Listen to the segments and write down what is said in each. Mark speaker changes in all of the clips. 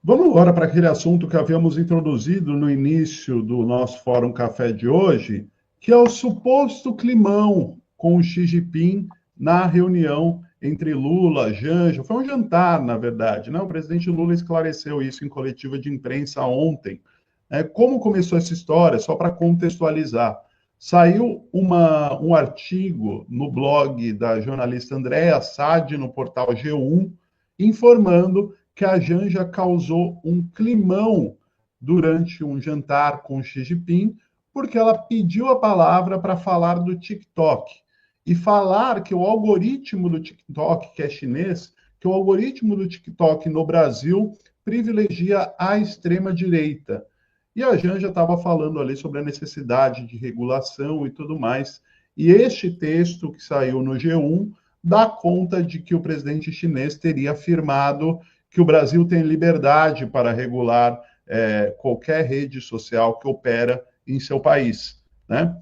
Speaker 1: Vamos agora para aquele assunto que havíamos introduzido no início do nosso Fórum Café de hoje, que é o suposto climão com o Xi Jinping na reunião entre Lula, Janja. Foi um jantar, na verdade, né? O presidente Lula esclareceu isso em coletiva de imprensa ontem. Como começou essa história? Só para contextualizar. Saiu um artigo no blog da jornalista Andréa Sade, no portal G1, informando que a Janja causou um climão durante um jantar com Xi Jinping, porque ela pediu a palavra para falar do TikTok e falar que o algoritmo do TikTok, que é chinês, que o algoritmo do TikTok no Brasil privilegia a extrema-direita. E a Janja estava falando ali sobre a necessidade de regulação e tudo mais. E este texto que saiu no G1 dá conta de que o presidente chinês teria afirmado que o Brasil tem liberdade para regular qualquer rede social que opera em seu país, né?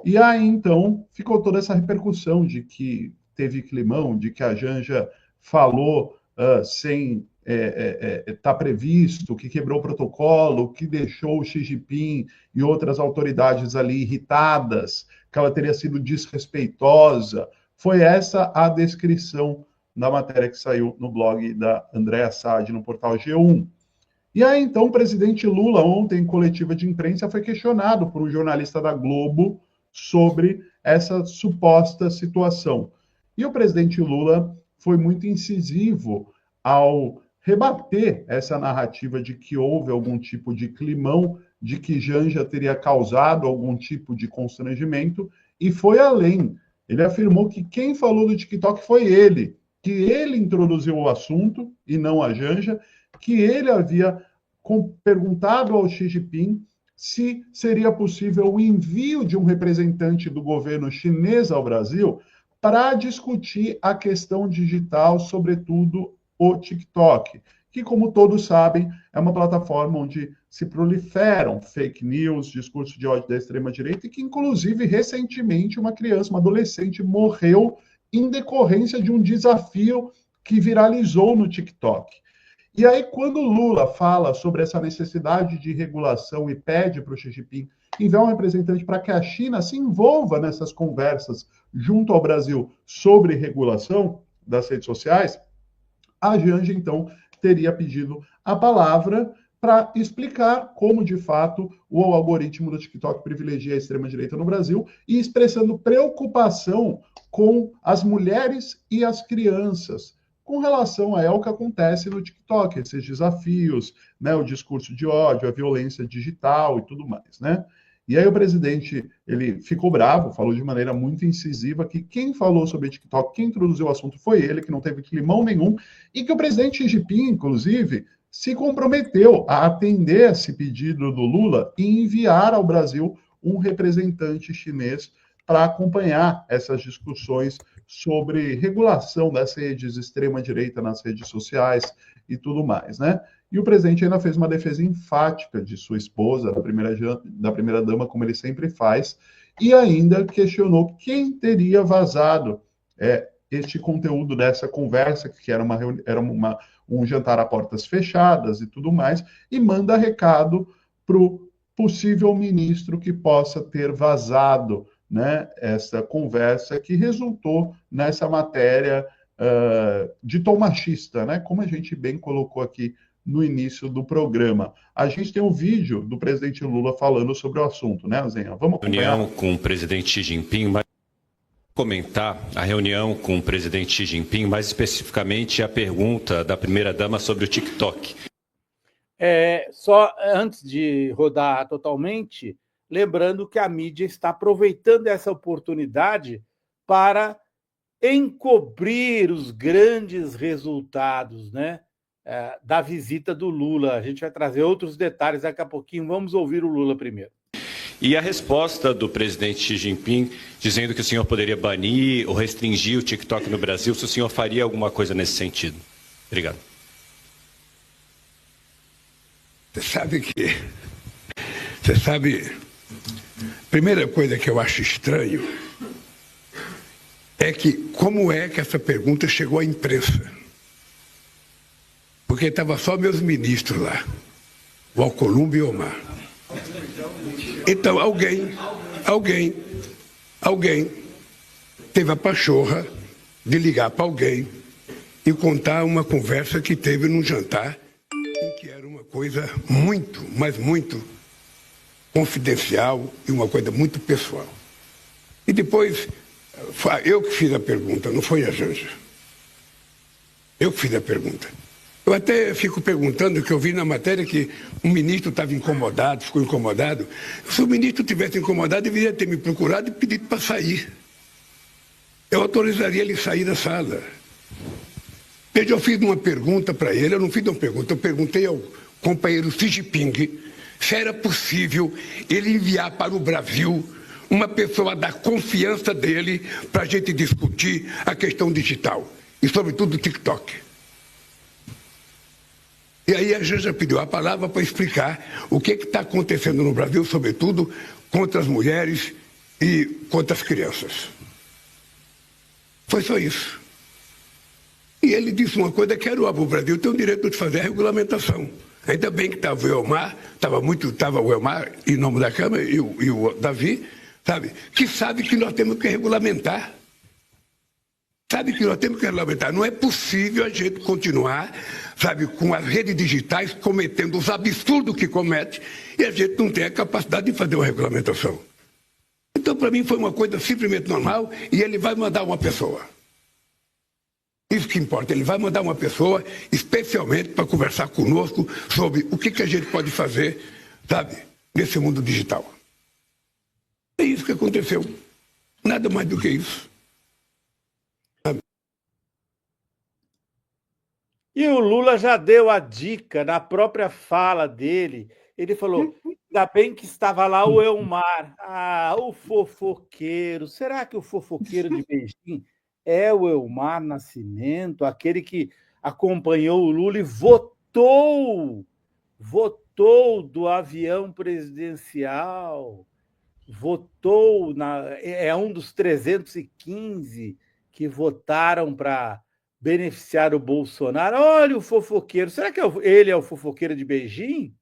Speaker 1: E aí, então, ficou toda essa repercussão de que teve climão, de que a Janja falou sem estar previsto, que quebrou o protocolo, que deixou o Xi Jinping e outras autoridades ali irritadas, que ela teria sido desrespeitosa. Foi essa a descrição na matéria que saiu no blog da Andréa Sade, no portal G1. E aí, então, o presidente Lula, ontem, em coletiva de imprensa, foi questionado por um jornalista da Globo sobre essa suposta situação. E o presidente Lula foi muito incisivo ao rebater essa narrativa de que houve algum tipo de climão, de que Janja teria causado algum tipo de constrangimento, e foi além. Ele afirmou que quem falou do TikTok foi ele, que ele introduziu o assunto e não a Janja, que ele havia perguntado ao Xi Jinping se seria possível o envio de um representante do governo chinês ao Brasil para discutir a questão digital, sobretudo o TikTok, que, como todos sabem, é uma plataforma onde se proliferam fake news, discurso de ódio da extrema-direita, e que, inclusive, recentemente, uma criança, uma adolescente, morreu em decorrência de um desafio que viralizou no TikTok. E aí, quando Lula fala sobre essa necessidade de regulação e pede para o Xi Jinping enviar um representante para que a China se envolva nessas conversas junto ao Brasil sobre regulação das redes sociais, a Janja, então, teria pedido a palavra para explicar como, de fato, o algoritmo do TikTok privilegia a extrema-direita no Brasil e expressando preocupação com as mulheres e as crianças, com relação ao que acontece no TikTok, esses desafios, né, o discurso de ódio, a violência digital e tudo mais, né? E aí o presidente, ele ficou bravo, falou de maneira muito incisiva que quem falou sobre TikTok, quem introduziu o assunto foi ele, que não teve climão nenhum, e que o presidente Xi Jinping, inclusive, se comprometeu a atender esse pedido do Lula e enviar ao Brasil um representante chinês para acompanhar essas discussões sobre regulação das redes extrema-direita nas redes sociais e tudo mais, né? E o presidente ainda fez uma defesa enfática de sua esposa, da primeira-dama, como ele sempre faz, e ainda questionou quem teria vazado este conteúdo dessa conversa, que era um jantar a portas fechadas e tudo mais, e manda recado para o possível ministro que possa ter vazado, né, essa conversa que resultou nessa matéria de tom machista, né, como a gente bem colocou aqui no início do programa. A gente tem um vídeo do presidente Lula falando sobre o assunto, né, Zenha? Vamos acompanhar?
Speaker 2: Reunião com o presidente Xi Jinping, mas comentar a reunião com o presidente Xi Jinping, mais especificamente a pergunta da primeira-dama sobre o TikTok.
Speaker 3: Só antes de rodar totalmente, lembrando que a mídia está aproveitando essa oportunidade para encobrir os grandes resultados, né, da visita do Lula. A gente vai trazer outros detalhes daqui a pouquinho. Vamos ouvir o Lula primeiro.
Speaker 2: E a resposta do presidente Xi Jinping, dizendo que o senhor poderia banir ou restringir o TikTok no Brasil, se o senhor faria alguma coisa nesse sentido. Obrigado.
Speaker 4: Você sabe, primeira coisa que eu acho estranho é que como é que essa pergunta chegou à imprensa? Porque porque estavam só meus ministros lá, o Alcolumbre e o Omar. Então alguém teve a pachorra de ligar para alguém e contar uma conversa que teve num jantar, em que era uma coisa muito, mas muito confidencial e uma coisa muito pessoal. E depois, eu que fiz a pergunta, não foi a Janja. Eu que fiz a pergunta. Eu até fico perguntando, que eu vi na matéria que um ministro estava incomodado, ficou incomodado. Se o ministro tivesse incomodado, deveria ter me procurado e pedido para sair. Eu autorizaria ele a sair da sala. Veja, eu fiz uma pergunta para ele, eu não fiz uma pergunta, eu perguntei ao companheiro Xi Jinping se era possível ele enviar para o Brasil uma pessoa da confiança dele para a gente discutir a questão digital e, sobretudo, o TikTok. E aí a Janja pediu a palavra para explicar o que está acontecendo no Brasil, sobretudo contra as mulheres e contra as crianças. Foi só isso. E ele disse uma coisa que era o Brasil tem o direito de fazer a regulamentação. Ainda bem que estava o Elmar, estava o Elmar em nome da Câmara e o Davi, sabe, que sabe que nós temos que regulamentar. Sabe que nós temos que regulamentar. Não é possível a gente continuar, sabe, com as redes digitais cometendo os absurdos que comete e a gente não tem a capacidade de fazer uma regulamentação. Então, para mim, foi uma coisa simplesmente normal e ele vai mandar uma pessoa. Isso que importa, ele vai mandar uma pessoa especialmente para conversar conosco sobre o que a gente pode fazer, sabe, nesse mundo digital. É isso que aconteceu. Nada mais do que isso.
Speaker 3: E o Lula já deu a dica na própria fala dele. Ele falou, ainda bem que estava lá o Elmar. Ah, o fofoqueiro. Será que o fofoqueiro de Beijing é o Elmar Nascimento, aquele que acompanhou o Lula e votou do avião presidencial, é um dos 315 que votaram para beneficiar o Bolsonaro? Olha o fofoqueiro. Será que ele é o fofoqueiro de Beijing?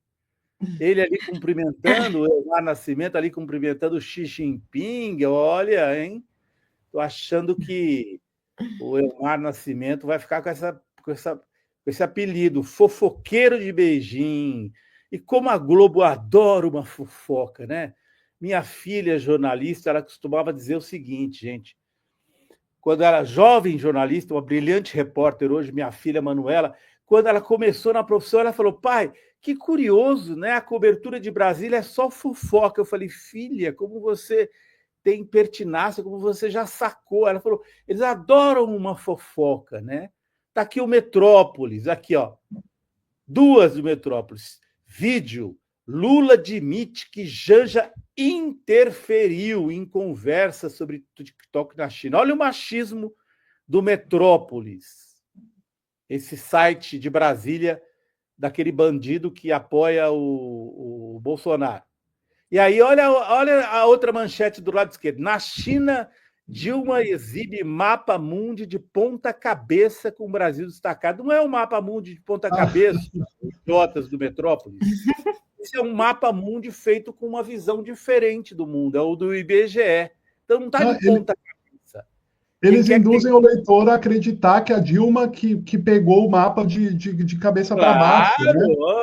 Speaker 3: Ele ali cumprimentando, o Elmar Nascimento ali cumprimentando o Xi Jinping. Olha, hein? Estou achando que o Elmar Nascimento vai ficar com esse apelido, fofoqueiro de Beijing. E como a Globo adora uma fofoca, né? Minha filha jornalista, ela costumava dizer o seguinte, gente. Quando era jovem jornalista, uma brilhante repórter hoje, minha filha Manuela, quando ela começou na profissão, ela falou, pai, que curioso, né? A cobertura de Brasília é só fofoca. Eu falei, filha, como você tem pertinácia, como você já sacou. Ela falou, eles adoram uma fofoca, né? Tá aqui o Metrópolis, aqui, ó. Duas do Metrópolis. Vídeo, Lula admite que Janja interferiu em conversa sobre TikTok na China. Olha o machismo do Metrópolis. Esse site de Brasília, daquele bandido que apoia o Bolsonaro. E aí, olha a outra manchete do lado esquerdo. Na China, Dilma exibe mapa mundi de ponta cabeça com o Brasil destacado. Não é um mapa mundi de ponta cabeça, idiotas do Metrópolis. Esse é um mapa mundi feito com uma visão diferente do mundo, é o do IBGE. Então não está de ponta cabeça.
Speaker 1: Eles induzem o leitor a acreditar que a Dilma que pegou o mapa de cabeça para baixo. Né?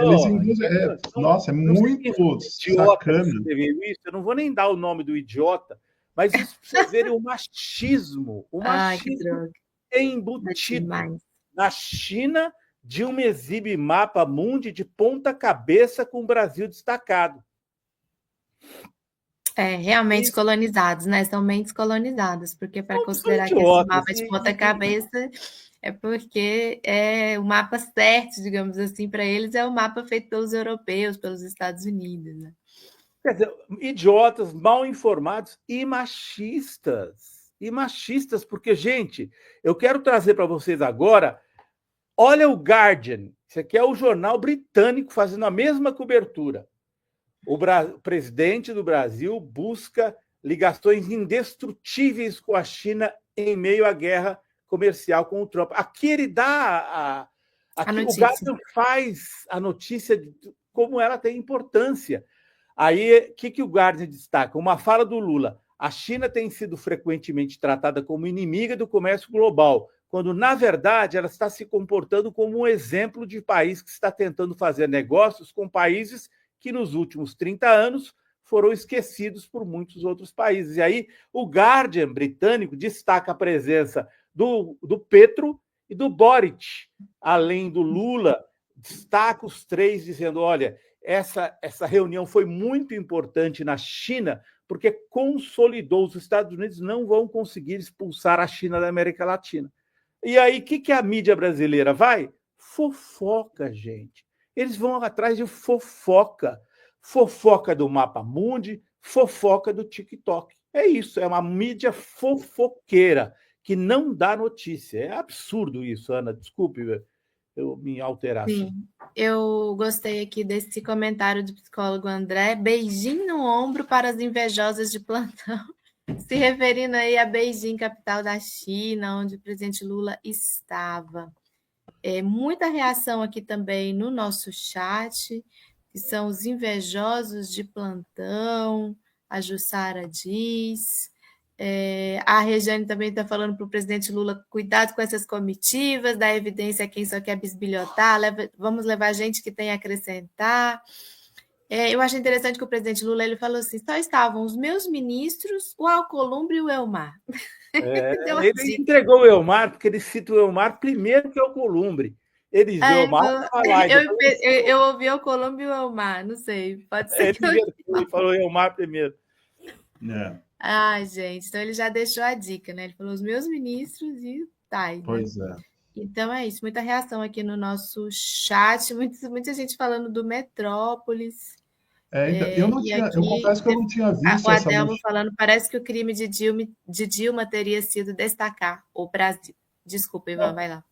Speaker 1: Eles induzem. Nossa, é muito sacana.
Speaker 3: Isso. Eu não vou nem dar o nome do idiota, mas isso para vocês verem o machismo. O machismo embutido. Na China, Dilma exibe mapa mundi de ponta cabeça com o Brasil destacado.
Speaker 5: Realmente colonizados, né? São mentes colonizadas, porque para considerar que esse mapa de ponta cabeça é porque o mapa certo, digamos assim, para eles é o mapa feito pelos europeus, pelos Estados Unidos, né?
Speaker 3: Quer dizer, idiotas, mal informados e machistas. E machistas, porque, gente, eu quero trazer para vocês agora, olha o Guardian, isso aqui é o jornal britânico fazendo a mesma cobertura. O presidente do Brasil busca ligações indestrutíveis com a China em meio à guerra comercial com o Trump. Aqui ele dá Aqui o Guardian faz a notícia de como ela tem importância. Aí, o que o Guardian destaca? Uma fala do Lula. A China tem sido frequentemente tratada como inimiga do comércio global, quando, na verdade, ela está se comportando como um exemplo de país que está tentando fazer negócios com países que, nos últimos 30 anos, foram esquecidos por muitos outros países. E aí, o Guardian britânico destaca a presença do Petro e do Boric, além do Lula, destaca os três, dizendo, olha, essa reunião foi muito importante na China, porque consolidou, os Estados Unidos não vão conseguir expulsar a China da América Latina. E aí, o que a mídia brasileira vai? Fofoca, gente. Eles vão atrás de fofoca. Fofoca do Mapa Mundi, fofoca do TikTok. É isso, é uma mídia fofoqueira, que não dá notícia. É absurdo isso, Ana. Desculpe eu me alterar.
Speaker 5: Sim, eu gostei aqui desse comentário do psicólogo André. Beijinho no ombro para as invejosas de plantão. Se referindo aí a Beijing, capital da China, onde o presidente Lula estava. Muita reação aqui também no nosso chat, que são os invejosos de plantão. A Jussara diz. A Regiane também está falando para o presidente Lula, cuidado com essas comitivas, dá evidência a quem só quer bisbilhotar, vamos levar gente que tem a acrescentar. Eu acho interessante que o presidente Lula ele falou assim, só estavam os meus ministros, o Alcolumbre e o Elmar.
Speaker 3: Ele entregou o Elmar, porque ele cita o Elmar primeiro que o Alcolumbre. Ele viu o Elmar falar.
Speaker 5: Eu ouvi o Alcolumbre e o Elmar, não sei, pode ser
Speaker 3: ele falou Elmar primeiro.
Speaker 5: Ai, gente, então ele já deixou a dica, né? Ele falou os meus ministros e tá.
Speaker 1: Pois é.
Speaker 5: Então é isso, muita reação aqui no nosso chat, muita gente falando do Metrópolis.
Speaker 1: Eu confesso que eu não tinha visto
Speaker 5: o Adelmo falando, parece que o crime de Dilma teria sido destacar o Brasil. Desculpa, Ivan, vai lá.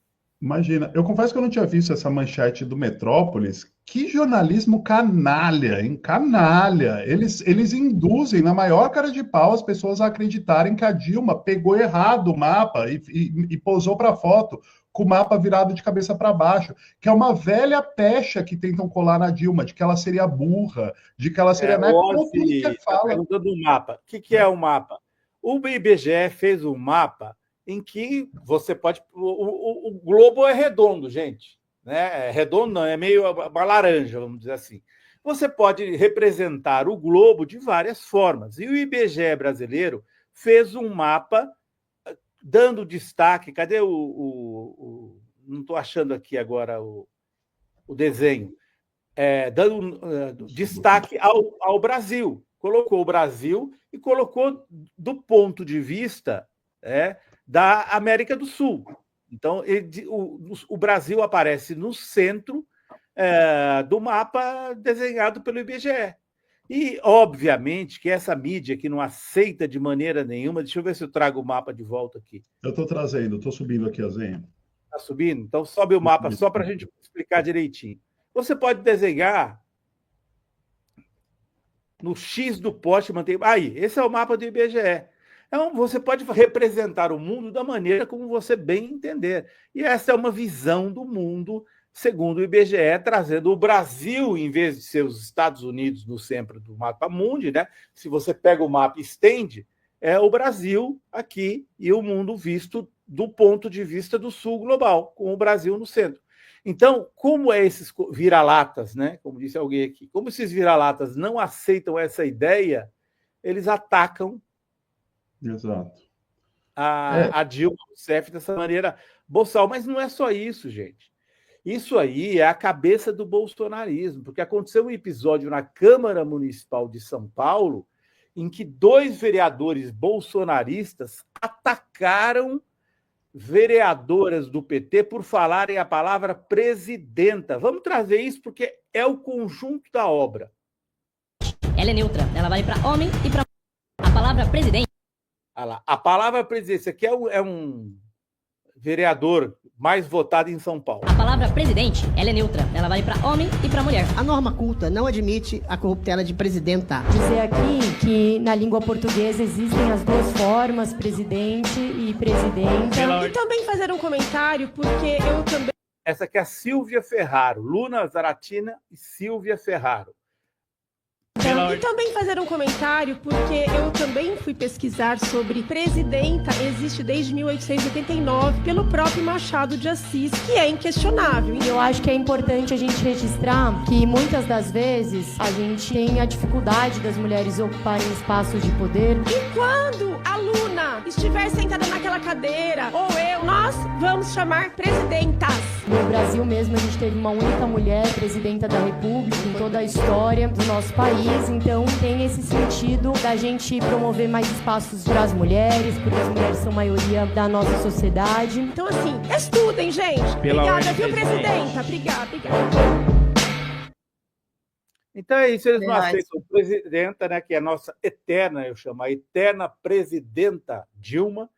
Speaker 1: Imagina, eu confesso que eu não tinha visto essa manchete do Metrópolis. Que jornalismo canalha, hein? Canalha. Eles induzem, na maior cara de pau, as pessoas a acreditarem que a Dilma pegou errado o mapa e posou para a foto com o mapa virado de cabeça para baixo, que é uma velha pecha que tentam colar na Dilma, de que ela seria burra, de que ela seria...
Speaker 3: Pergunta do mapa. O que é o mapa? O IBGE fez um mapa em que você pode... O globo é redondo, gente. Né? É redondo não, é meio uma laranja, vamos dizer assim. Você pode representar o globo de várias formas. E o IBGE brasileiro fez um mapa dando destaque... Cadê não estou achando aqui agora o desenho. Dando destaque ao Brasil. Colocou o Brasil e colocou do ponto de vista da América do Sul. Então, o Brasil aparece no centro do mapa desenhado pelo IBGE. E, obviamente, que essa mídia que não aceita de maneira nenhuma... Deixa eu ver se eu trago o mapa de volta aqui.
Speaker 1: Eu estou trazendo, estou subindo aqui a Zenha.
Speaker 3: Está subindo? Então, sobe o mapa só para a gente explicar direitinho. Você pode desenhar no X do poste, manter... Aí, esse é o mapa do IBGE. Então, você pode representar o mundo da maneira como você bem entender. E essa é uma visão do mundo, segundo o IBGE, trazendo o Brasil, em vez de ser os Estados Unidos no centro do mapa mundi, né? Se você pega o mapa e estende, é o Brasil aqui e o mundo visto do ponto de vista do sul global, com o Brasil no centro. Então, como esses vira-latas, né? Como disse alguém aqui, como esses vira-latas não aceitam essa ideia, eles atacam
Speaker 1: Exato.
Speaker 3: A Dilma Rousseff dessa maneira boçal. Mas não é só isso, gente. Isso aí é a cabeça do bolsonarismo, porque aconteceu um episódio na Câmara Municipal de São Paulo em que 2 vereadores bolsonaristas atacaram vereadoras do PT por falarem a palavra presidenta. Vamos trazer isso porque é o conjunto da obra.
Speaker 6: Ela é neutra, ela vale para homem e para a palavra presidente.
Speaker 3: Olha lá, a palavra presidência, que é um vereador mais votado em São Paulo.
Speaker 6: A palavra presidente, ela é neutra, ela vale para homem e para mulher.
Speaker 7: A norma culta não admite a corruptela de presidenta.
Speaker 8: Dizer aqui que na língua portuguesa existem as 2 formas, presidente e presidenta.
Speaker 7: E também fazer um comentário, porque eu também
Speaker 3: Essa aqui é a Silvia Ferraro, Luna Zaratina e Silvia Ferraro.
Speaker 9: E também fazer um comentário, porque eu também fui pesquisar sobre presidenta, existe desde 1889, pelo próprio Machado de Assis, que é inquestionável.
Speaker 8: Eu acho que é importante a gente registrar que muitas das vezes a gente tem a dificuldade das mulheres ocuparem espaços de poder.
Speaker 9: E quando a Luna estiver sentada naquela cadeira, ou eu, nós vamos chamar presidentas.
Speaker 8: No Brasil mesmo a gente teve uma única mulher presidenta da República em toda a história do nosso país. Então tem esse sentido da gente promover mais espaços para as mulheres, porque as mulheres são maioria da nossa sociedade.
Speaker 9: Então assim, estudem, gente. Obrigada, viu, presidenta? Obrigada.
Speaker 3: Então é isso, eles não aceitam a presidenta, né, que é a nossa eterna, eu chamo a eterna presidenta Dilma,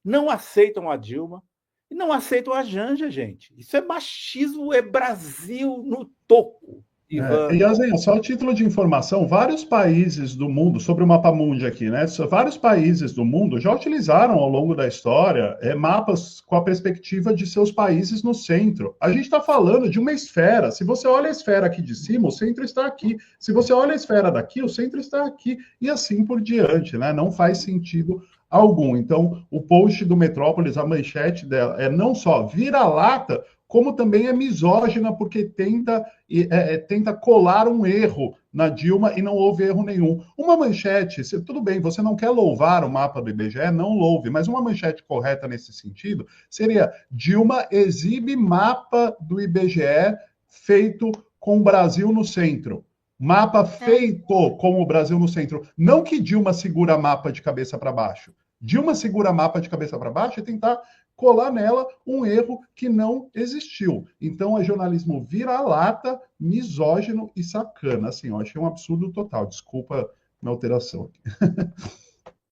Speaker 3: não aceitam a Dilma e não aceitam a Janja, gente. Isso é machismo, é Brasil no toco.
Speaker 1: E assim, só a título de informação, vários países do mundo, sobre o mapa mundi aqui, né? Vários países do mundo já utilizaram ao longo da história mapas com a perspectiva de seus países no centro. A gente está falando de uma esfera. Se você olha a esfera aqui de cima, o centro está aqui. Se você olha a esfera daqui, o centro está aqui. E assim por diante, né? Não faz sentido algum. Então, o post do Metrópolis, a manchete dela é não só vira-lata, como também é misógina, porque tenta colar um erro na Dilma e não houve erro nenhum. Uma manchete, tudo bem, você não quer louvar o mapa do IBGE, não louve, mas uma manchete correta nesse sentido seria: Dilma exibe mapa do IBGE feito com o Brasil no centro. Mapa feito com o Brasil no centro. Não que Dilma segura mapa de cabeça para baixo. Dilma segura mapa de cabeça para baixo e tentar colar nela um erro que não existiu. Então, é jornalismo vira-lata, misógino e sacana. Assim, eu achei um absurdo total. Desculpa minha alteração aqui.